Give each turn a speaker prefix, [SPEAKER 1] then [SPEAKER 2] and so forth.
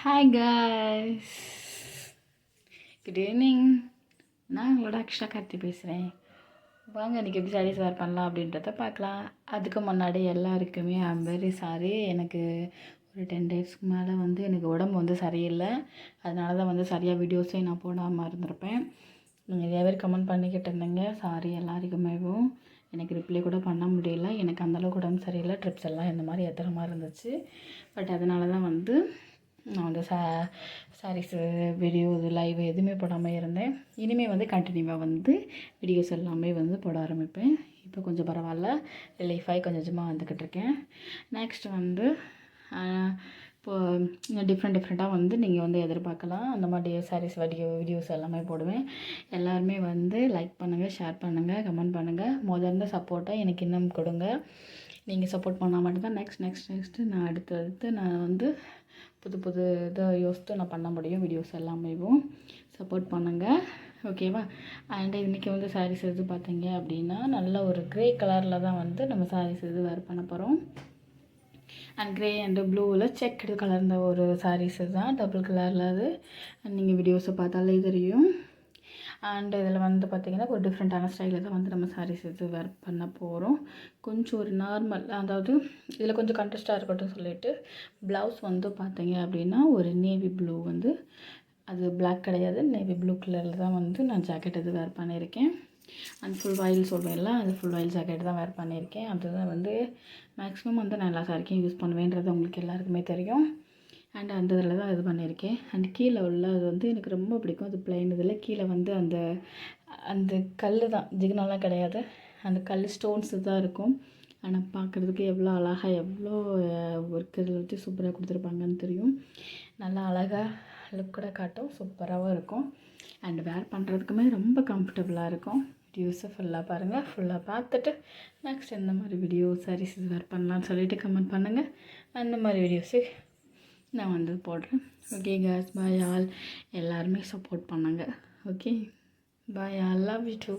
[SPEAKER 1] Hi guys, good evening. நான் உங்களோட அக்ஷா கார்த்தி பேசுகிறேன். வாங்க இன்றைக்கி எப்படி சாரீஸ் வேர் பண்ணலாம் அப்படின்றத பார்க்கலாம். அதுக்கு முன்னாடி எல்லாருக்குமே ஐம் வெரி சாரி. எனக்கு ஒரு 10 டேஸ்க்கு மேலே எனக்கு உடம்பு சரியில்லை. அதனால தான் சரியாக வீடியோஸே நான் போடாமல் இருந்திருப்பேன். நிறைய பேர் கமெண்ட் பண்ணிக்கிட்டு இருந்தீங்க. சாரி எல்லாருக்குமேவும். எனக்கு ரிப்ளை கூட பண்ண முடியல. எனக்கு அந்தளவுக்கு உடம்பு சரியில்லை. ட்ரிப்ஸ் எல்லாம் இந்த மாதிரி ஏற்றுற மாதிரி இருந்துச்சு. பட் அதனால தான் நான் சாரீஸு வீடியோ லைவ் எதுவுமே போடாமல் இருந்தேன். இனிமேல் கண்டினியூவாக வீடியோஸ் எல்லாமே போட ஆரம்பிப்பேன். இப்போ கொஞ்சம் பரவாயில்ல, ரிலீஃபாகி கொஞ்சம் கொஞ்சமாக வந்துக்கிட்டு இருக்கேன். நெக்ஸ்ட் இப்போது டிஃப்ரெண்ட்டாக நீங்கள் எதிர்பார்க்கலாம். அந்த மாதிரி சாரீஸ் வீடியோஸ் எல்லாமே போடுவேன். எல்லாருமே லைக் பண்ணுங்கள், ஷேர் பண்ணுங்கள், கமெண்ட் பண்ணுங்கள். முதல்ல சப்போர்ட்டை எனக்கு இன்னும் கொடுங்க. நீங்கள் சப்போர்ட் பண்ணால் மட்டும்தான் நெக்ஸ்ட்டு நான் அடுத்தடுத்து நான் புது இதை யோசித்து நான் பண்ண முடியும். வீடியோஸ் எல்லாமேவும் சப்போர்ட் பண்ணுங்கள், ஓகேவா? அண்ட் இன்றைக்கி சாரீஸ் எது பார்த்தீங்க அப்படின்னா நல்ல ஒரு க்ரே கலரில் தான் நம்ம சாரீஸ் எது வேர் பண்ண போகிறோம். அண்ட் க்ரே அண்டு ப்ளூவில் செக்குடு கலர்ந்த ஒரு சாரீஸு தான், டபுள் கலரில் அது. நீங்கள் வீடியோஸை பார்த்தாலே தெரியும். அண்ட் இதில் பார்த்திங்கன்னா ஒரு டிஃப்ரெண்ட்டான ஸ்டைலில் தான் நம்ம சாரீஸ் இது வேர் பண்ண போகிறோம். கொஞ்சம் ஒரு நார்மல், அதாவது இதில் கொஞ்சம் கண்ட்ராஸ்ட்டாக இருக்கட்டும் சொல்லிவிட்டு ப்ளவுஸ் பார்த்தீங்க அப்படின்னா ஒரு நேவி ப்ளூ, அது பிளாக் கிடையாது, நேவி ப்ளூ கலரில் தான் நான் ஜாக்கெட் இது வேர் பண்ணியிருக்கேன். அண்ட் ஃபுல் வாயில் சொல்வேன்ல, அது ஃபுல் வாயில் ஜாக்கெட் தான் வேர் பண்ணியிருக்கேன். அதுதான் மேக்ஸிமம் நான் எல்லா சாரிக்கும் யூஸ் பண்ணுவேன்றது உங்களுக்கு எல்லாருக்குமே தெரியும். அண்ட் அந்த இதில் தான் இது பண்ணியிருக்கேன். அண்ட் கீழே உள்ள அது எனக்கு ரொம்ப பிடிக்கும். அது பிளைன் இதில் கீழே அந்த அந்த கல் தான், ஜிகினாலாம் கிடையாது, அந்த கல் ஸ்டோன்ஸு தான் இருக்கும். ஆனால் பார்க்குறதுக்கு எவ்வளோ அழகாக, எவ்வளோ ஒர்க் இதில் வச்சு சூப்பராக கொடுத்துருப்பாங்கன்னு தெரியும். நல்லா அழகாக லுக் கூட காட்டும், சூப்பராகவும் இருக்கும். அண்ட் வேர் பண்ணுறதுக்குமே ரொம்ப கம்ஃபர்டபுளாக இருக்கும். வீடியோஸை ஃபுல்லாக பாருங்கள். ஃபுல்லாக பார்த்துட்டு நெக்ஸ்ட் எந்த மாதிரி வீடியோ சாரீஸ் வேர் பண்ணலான்னு சொல்லிவிட்டு கமெண்ட் பண்ணுங்கள். அந்த மாதிரி வீடியோஸு நான் போடுறேன். Okay guys, bye all. எல்லாருமே சப்போர்ட் பண்ணுங்கள். Okay, bye all, love you two.